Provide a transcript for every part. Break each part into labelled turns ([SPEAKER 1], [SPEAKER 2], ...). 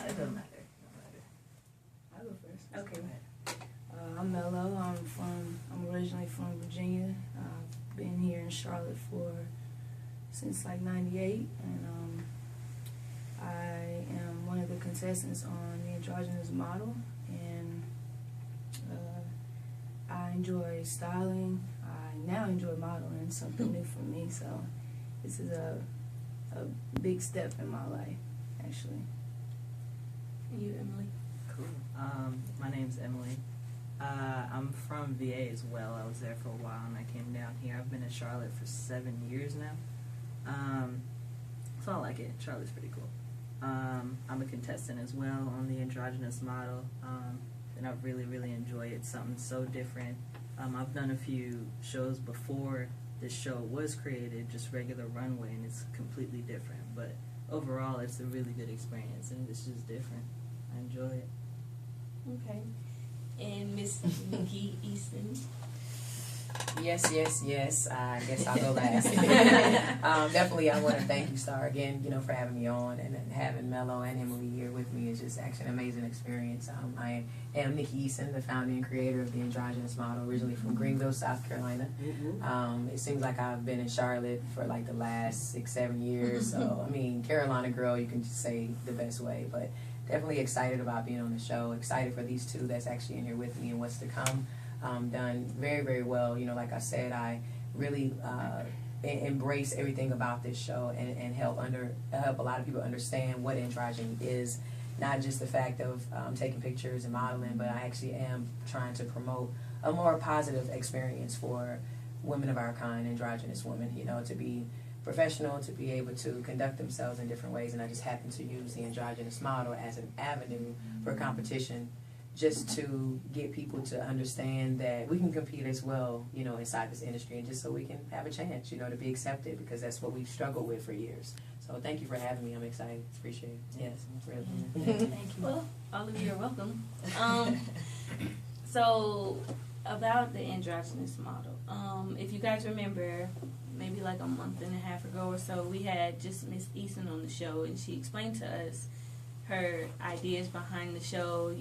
[SPEAKER 1] It doesn't matter. I'll go first.
[SPEAKER 2] Okay.
[SPEAKER 3] I'm Melo. I'm originally from Virginia. I've been here in Charlotte since like '98, and I am one of the contestants on the Androgynous Model, and I enjoy styling. I now enjoy modeling, something new for me. So this is a big step in my life, actually.
[SPEAKER 2] And you, Emily?
[SPEAKER 1] Cool. My name's Emily. I'm from VA as well. I was there for a while and I came down here. I've been in Charlotte for 7 years now. So I like it. Charlotte's pretty cool. I'm a contestant as well on the Androgynous Model, and I really, really enjoy it. Something so different. I've done a few shows before this show was created, just regular runway, and it's completely different. But overall, it's a really good experience, and it's just different. I enjoy it.
[SPEAKER 2] Okay. And Miss Nikki Eason.
[SPEAKER 4] Yes. I guess I'll go last. Definitely, I want to thank you, Star, again, for having me on, and having Melo and Emily here with me is just actually an amazing experience. I am Nikki Eason, the founder and creator of the Androgynous Model, originally from Greenville, South Carolina. It seems like I've been in Charlotte for like the last 6-7 years. So, I mean, Carolina girl, you can just say the best way, but definitely excited about being on the show. Excited for these two that's actually in here with me and what's to come. Done very, very well. Like I said, I really embrace everything about this show and help a lot of people understand what androgyny is. Not just the fact of taking pictures and modeling, but I actually am trying to promote a more positive experience for women of our kind, androgynous women, to be professional, to be able to conduct themselves in different ways. And I just happen to use the Androgynous Model as an avenue for competition, just to get people to understand that we can compete as well, inside this industry, and just so we can have a chance, to be accepted, because that's what we've struggled with for years. So thank you for having me. I'm excited. Appreciate it. Yes, really.
[SPEAKER 2] Thank you. Well, all of you are welcome. So, about the Androgynous Model, if you guys remember, maybe like a month and a half ago or so, we had just Miss Eason on the show, and she explained to us her ideas behind the show,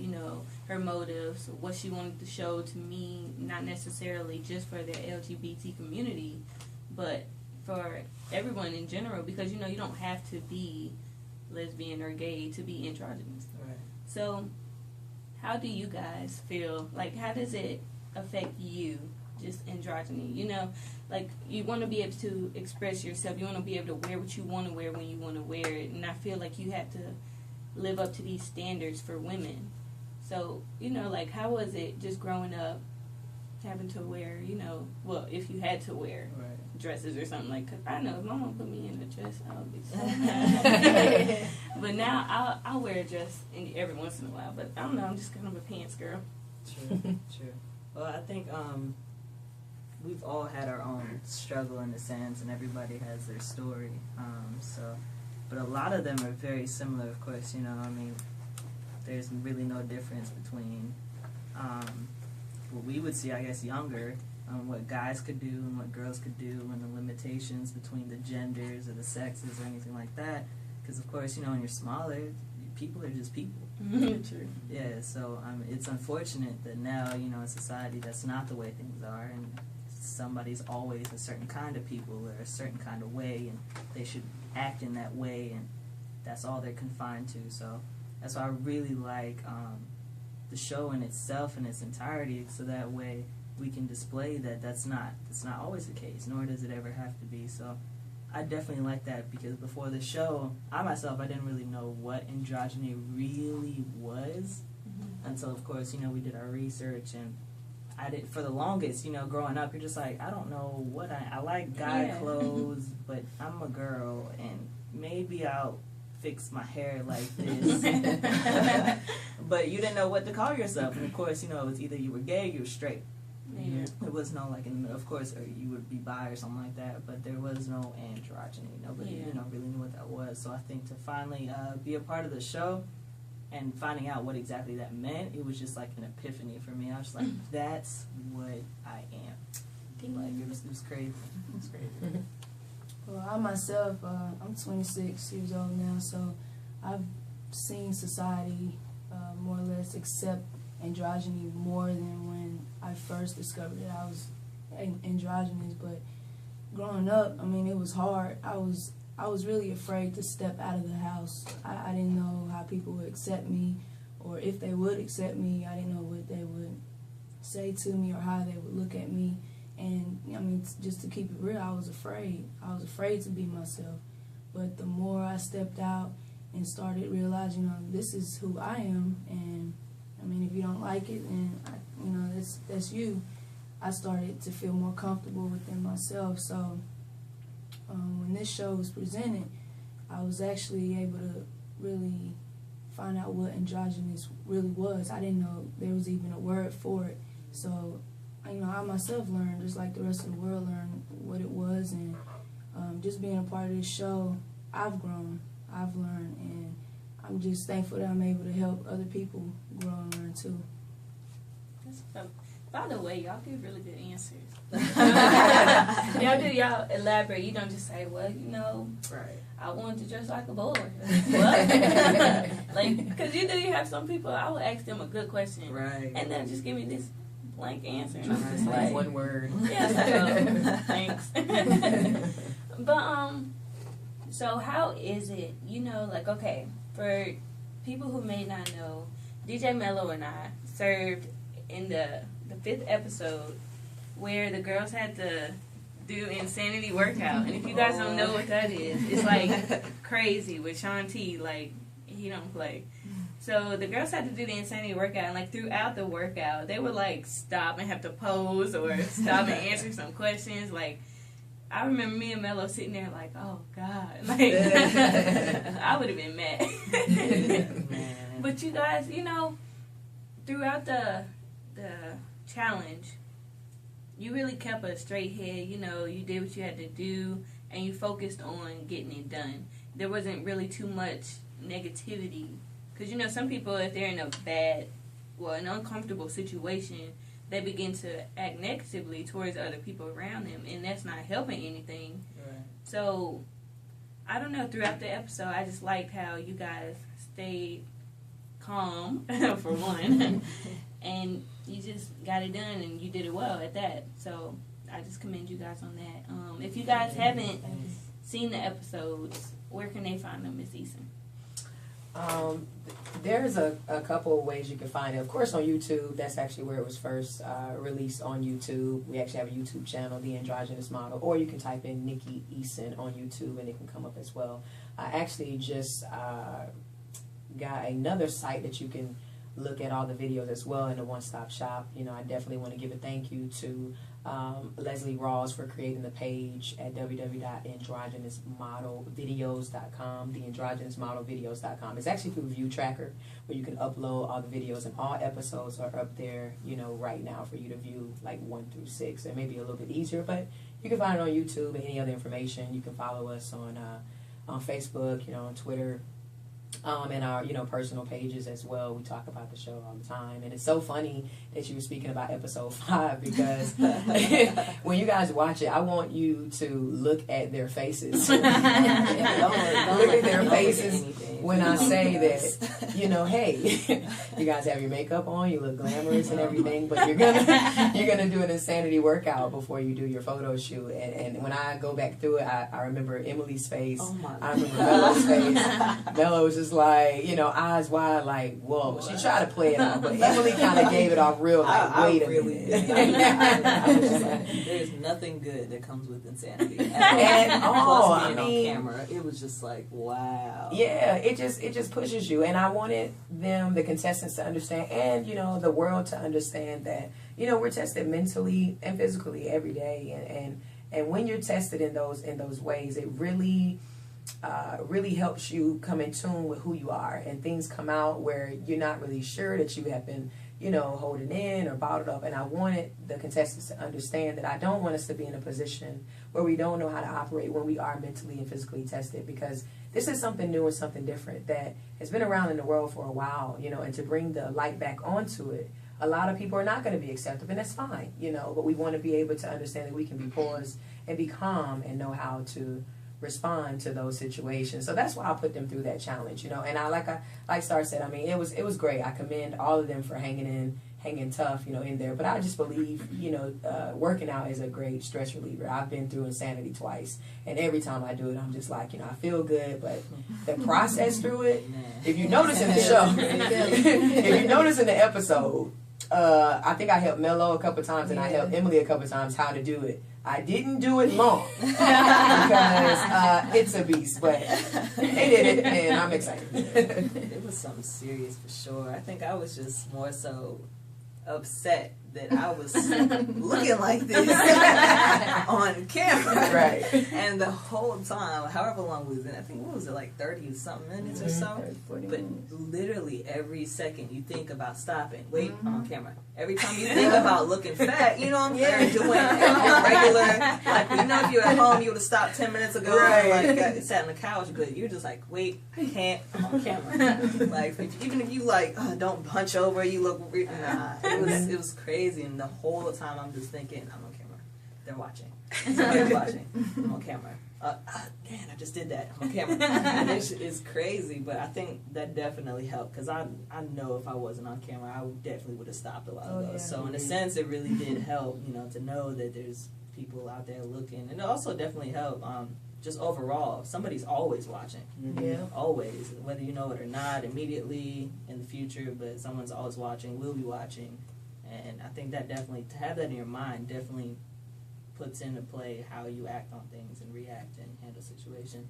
[SPEAKER 2] her motives, what she wanted the show to mean, not necessarily just for the LGBT community, but for everyone in general, because, you don't have to be lesbian or gay to be androgynous.
[SPEAKER 1] Right.
[SPEAKER 2] So, how do you guys feel? Like, how does it affect you, just androgyny? Like, you want to be able to express yourself. You want to be able to wear what you want to wear when you want to wear it. And I feel like you have to live up to these standards for women. So, like, how was it just growing up, having to wear, well, if you had to wear dresses or something, like, 'cause I know if my mom put me in a dress, I would be so mad. But now I'll wear a dress every once in a while, but I don't know, I'm just kind of a pants girl.
[SPEAKER 1] True. Well, I think we've all had our own struggle in a sense, and everybody has their story. But a lot of them are very similar, of course. There's really no difference between what we would see, I guess, younger, what guys could do and what girls could do, and the limitations between the genders or the sexes or anything like that. Because, of course, when you're smaller, people are just people.
[SPEAKER 2] True.
[SPEAKER 1] Yeah, so it's unfortunate that now, in society, that's not the way things are, and somebody's always a certain kind of people or a certain kind of way, and they should act in that way, and that's all they're confined to. So that's why I really like the show in itself in its entirety, so that way we can display that that's not always the case, nor does it ever have to be. So I definitely like that, because before the show, I didn't really know what androgyny really was until, of course, we did our research, and I did for the longest, growing up, you're just like, I don't know what I like guy clothes, but I'm a girl, and maybe I'll fix my hair like this. But you didn't know what to call yourself, and of course, it was either you were gay or you were straight.
[SPEAKER 2] Yeah.
[SPEAKER 1] There was no, like, in the middle, of course, or you would be bi or something like that, but there was no androgyny. Nobody, really knew what that was. So I think to finally be a part of the show and finding out what exactly that meant, it was just like an epiphany for me. I was just like, that's what I am. Like, it was crazy. It was crazy.
[SPEAKER 3] Well, I myself, I'm 26 years old now, so I've seen society more or less accept androgyny more than when I first discovered that I was androgynous. But growing up, I mean, it was hard. I was really afraid to step out of the house. I didn't know how people would accept me, or if they would accept me. I didn't know what they would say to me or how they would look at me. And I mean, just to keep it real, I was afraid. I was afraid to be myself. But the more I stepped out and started realizing, this is who I am, and I mean, if you don't like it, then that's you. I started to feel more comfortable within myself. So when this show was presented, I was actually able to really find out what androgynous really was. I didn't know there was even a word for it. So, I myself learned, just like the rest of the world learned, what it was. And just being a part of this show, I've grown, I've learned, and I'm just thankful that I'm able to help other people grow and learn too.
[SPEAKER 2] By the way, y'all give really good answers. Y'all elaborate. You don't just say, well,
[SPEAKER 1] right.
[SPEAKER 2] I wanted to dress like a boy. What? Because you have some people, I will ask them a good question.
[SPEAKER 1] Right.
[SPEAKER 2] And then just give me this blank answer. And I'm just like,
[SPEAKER 4] one word.
[SPEAKER 2] Yeah, thanks. But, so how is it, okay, for people who may not know, DJ Melo and I served in the 5th episode where the girls had to do insanity workout. And if you guys don't know what that is, it's like crazy with Sean T. Like, he don't play. So the girls had to do the insanity workout, and like throughout the workout, they would like stop and have to pose or stop and answer some questions. Like, I remember me and Melo sitting there like, oh God, like I would have been mad. But you guys, throughout the challenge, you really kept a straight head. You did what you had to do, and you focused on getting it done. There wasn't really too much negativity. Because, some people, if they're in an uncomfortable situation, they begin to act negatively towards other people around them, and that's not helping anything.
[SPEAKER 1] Right.
[SPEAKER 2] So, I don't know, throughout the episode, I just liked how you guys stayed calm, for one, and you just got it done, and you did it well at that. So, I just commend you guys on that. If you guys haven't seen the episodes, where can they find them, Miss Eason?
[SPEAKER 4] There's a couple of ways you can find it. Of course, on YouTube. That's actually where it was first released, on YouTube. We actually have a YouTube channel, The Androgynous Model. Or you can type in Nikki Eason on YouTube, and it can come up as well. I actually just got another site that you can look at all the videos as well in a one-stop shop. I definitely want to give a thank you to Leslie Rawls for creating the page at www.androgynousmodelvideos.com, theandrogynousmodelvideos.com. It's actually through View Tracker, where you can upload all the videos, and all episodes are up there, right now for you to view, like 1 through 6. It may be a little bit easier, but you can find it on YouTube and any other information. You can follow us on Facebook, on Twitter, and our, personal pages as well. We talk about the show all the time. And it's so funny that you were speaking about episode 5, because when you guys watch it, I want you to look at their faces. Look at their faces when I say that, hey, you guys have your makeup on, you look glamorous and everything, but you're gonna do an insanity workout before you do your photo shoot. And when I go back through it, I remember Emily's face. Oh my God. I remember Melo's face. Melo was just like, eyes wide, like, whoa. She tried to play it off, but Emily kind of gave it off real, like, wait a minute.
[SPEAKER 1] I was just like, there's nothing good that comes with insanity.
[SPEAKER 4] And
[SPEAKER 1] plus being on camera, it was just like, wow.
[SPEAKER 4] Yeah, it just pushes you. And I wanted them, the contestants, to understand, and the world to understand that we're tested mentally and physically every day, and when you're tested in those ways, it really helps you come in tune with who you are, and things come out where you're not really sure that you have been holding in or bottled up. And I wanted the contestants to understand that I don't want us to be in a position where we don't know how to operate when we are mentally and physically tested, because this is something new and something different that has been around in the world for a while, and to bring the light back onto it, a lot of people are not going to be accepting, and that's fine, but we want to be able to understand that we can be poised and be calm and know how to respond to those situations. So that's why I put them through that challenge, you know. And I like Star said, I mean, it was great. I commend all of them for hanging tough, you know, in there. But I just believe, you know, working out is a great stress reliever. I've been through insanity twice, and every time I do it, I'm just like, you know, I feel good, but the process through it. If you notice in the show, if you notice in the episode, I think I helped Melo a couple times, and I helped Emily a couple times how to do it. I didn't do it long because it's a beast, but they did it, and I'm excited.
[SPEAKER 1] It was something serious for sure. I think I was just more so upset that I was looking like this on camera.
[SPEAKER 4] Right.
[SPEAKER 1] And the whole time, however long we was in, I think, what was it, like 30-something minutes or so?
[SPEAKER 3] 30, 40
[SPEAKER 1] But
[SPEAKER 3] minutes.
[SPEAKER 1] literally every second you think about stopping. Wait, I'm on camera. Every time you think about looking fat, you know what I'm saying? Doing regular, like, you know, if you're at home, you would have stopped 10 minutes ago and, like, sat on the couch, but you're just like, wait, I can't, I'm on camera. Like, even if you, like, don't hunch over, you look, nah, it was crazy. And the whole time I'm just thinking, I'm on camera. They're watching. Somebody's watching. I'm on camera. Man, I just did that. I'm on camera. And it's crazy, but I think that definitely helped because I know if I wasn't on camera, I definitely would have stopped a while ago.
[SPEAKER 3] Yeah.
[SPEAKER 1] So in a sense, it really did help, you know, to know that there's people out there looking, and it also definitely helped. Just overall, somebody's always watching.
[SPEAKER 3] Yeah.
[SPEAKER 1] Always, whether you know it or not, immediately in the future, but someone's always watching, will be watching. And I think that definitely, to have that in your mind, definitely puts into play how you act on things and react and handle situations.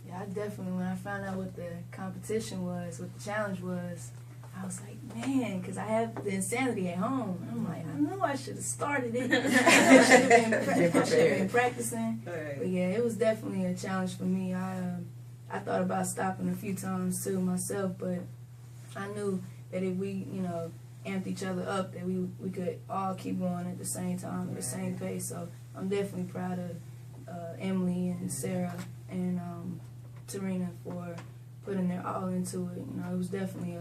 [SPEAKER 3] Yeah, I definitely, when I found out what the competition was, what the challenge was, I was like, man, because I have the insanity at home. And I'm like, I knew I should have started it. I should have been practicing.
[SPEAKER 1] Right.
[SPEAKER 3] But yeah, it was definitely a challenge for me. I thought about stopping a few times too myself, but I knew that if we, you know, amped each other up, that we could all keep going at the same time, at the same pace. So I'm definitely proud of Emily and Sarah and Tarina for putting their all into it. You know, it was definitely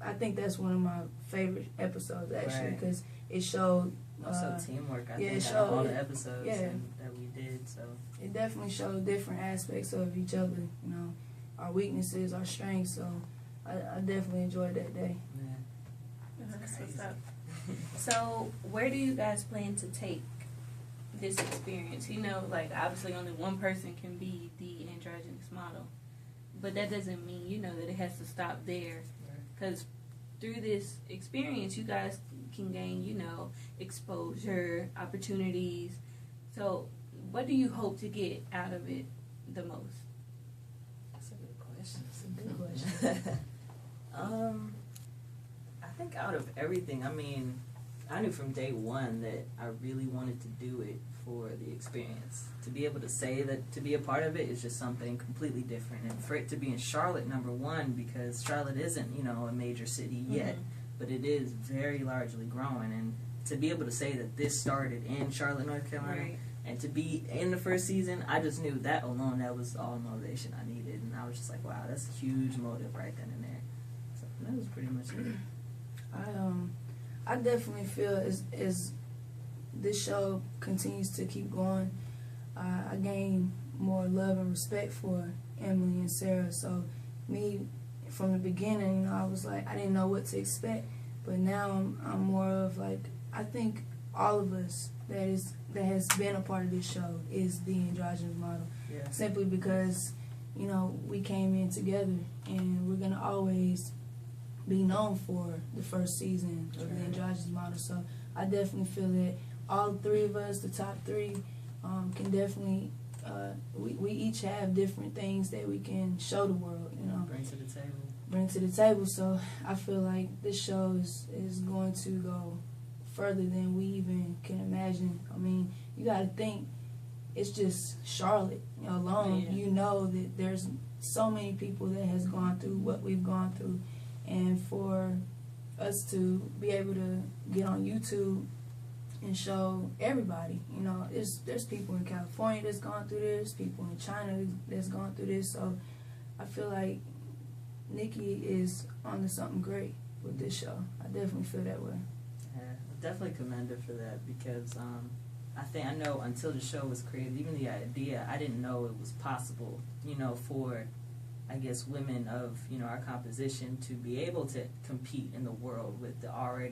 [SPEAKER 3] I think that's one of my favorite episodes actually, because it showed
[SPEAKER 1] Also teamwork, I think,
[SPEAKER 3] it
[SPEAKER 1] out of all
[SPEAKER 3] showed,
[SPEAKER 1] the episodes that we did. So
[SPEAKER 3] it definitely showed different aspects of each other, you know, our weaknesses, our strengths. So I definitely enjoyed that day.
[SPEAKER 2] That's what's up. So, where do you guys plan to take this experience? You know, like, obviously only one person can be the androgynous model. But that doesn't mean, you know, that it has to stop there. Because through this experience, you guys can gain, you know, exposure, opportunities. So, what do you hope to get out of it the most?
[SPEAKER 1] that's a good question.
[SPEAKER 3] That's a good question.
[SPEAKER 1] I think out of everything, I mean, I knew from day one that I really wanted to do it for the experience. To be able to say that to be a part of it is just something completely different. And for it to be in Charlotte, number one, because Charlotte isn't, you know, a major city yet, but it is very largely growing. And to be able to say that this started in Charlotte, North Carolina,
[SPEAKER 2] Right.
[SPEAKER 1] and to be in the first season, I just knew that alone, that was all motivation I needed. And I was just like, wow, that's a huge motive right then and there. So that was pretty much it.
[SPEAKER 3] I definitely feel as this show continues to keep going, I gain more love and respect for Emily and Sarah. So me, from the beginning, you know, I was like, I didn't know what to expect, but now I'm more of like, I think all of us that has been a part of this show is the androgynous model.
[SPEAKER 1] Yeah.
[SPEAKER 3] Simply because, you know, we came in together, and we're gonna always be known for the first season of the androgynous model. So I definitely feel that all three of us, the top three, can definitely we each have different things that we can show the world, you know, bring to the table. So I feel like this show is going to go further than we even can imagine. I mean, you got to think, it's just Charlotte alone.
[SPEAKER 2] Yeah.
[SPEAKER 3] You know that there's so many people that has gone through what we've gone through, and for us to be able to get on YouTube and show everybody, you know, there's people in California that's gone through this, people in China that's gone through this. So I feel like Nikki is onto something great with this show. I definitely feel that way.
[SPEAKER 1] Yeah, I definitely commend her for that because I know until the show was created, even the idea, I didn't know it was possible, you know, for, I guess, women of, you know, our composition to be able to compete in the world with there are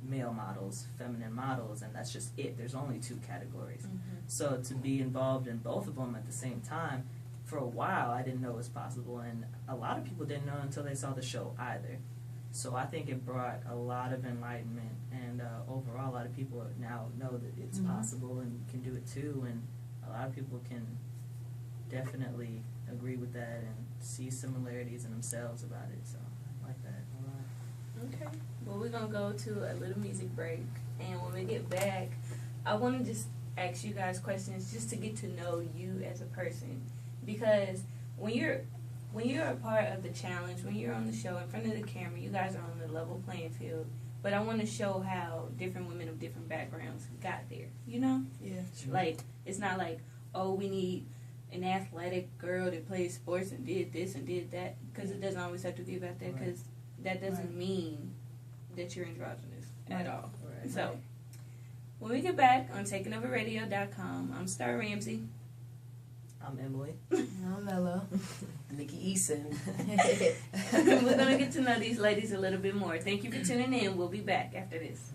[SPEAKER 1] male models, feminine models, and that's just it. There's only 2 categories. So to be involved in both of them at the same time, for a while, I didn't know it was possible, and a lot of people didn't know until they saw the show either. So I think it brought a lot of enlightenment, and overall, a lot of people now know that it's possible and can do it too, and a lot of people can definitely agree with that and see similarities in themselves about it. So I like that a lot.
[SPEAKER 2] Okay. Well, we're going to go to a little music break, and when we get back, I want to just ask you guys questions just to get to know you as a person, because when you're a part of the challenge, when you're on the show in front of the camera, you guys are on the level playing field. But I want to show how different women of different backgrounds got there, you know?
[SPEAKER 3] Yeah.
[SPEAKER 1] Sure.
[SPEAKER 2] Like, it's not like, oh, we need an athletic girl that plays sports and did this and did that, because it doesn't always have to be about that, because that doesn't mean that you're androgynous at all.
[SPEAKER 1] Right.
[SPEAKER 2] So, when we get back on TakinOverRadio.com, I'm Star Ramsey.
[SPEAKER 1] I'm Emily.
[SPEAKER 3] I'm Melo.
[SPEAKER 4] Nikki Eason.
[SPEAKER 2] We're going to get to know these ladies a little bit more. Thank you for tuning in. We'll be back after this.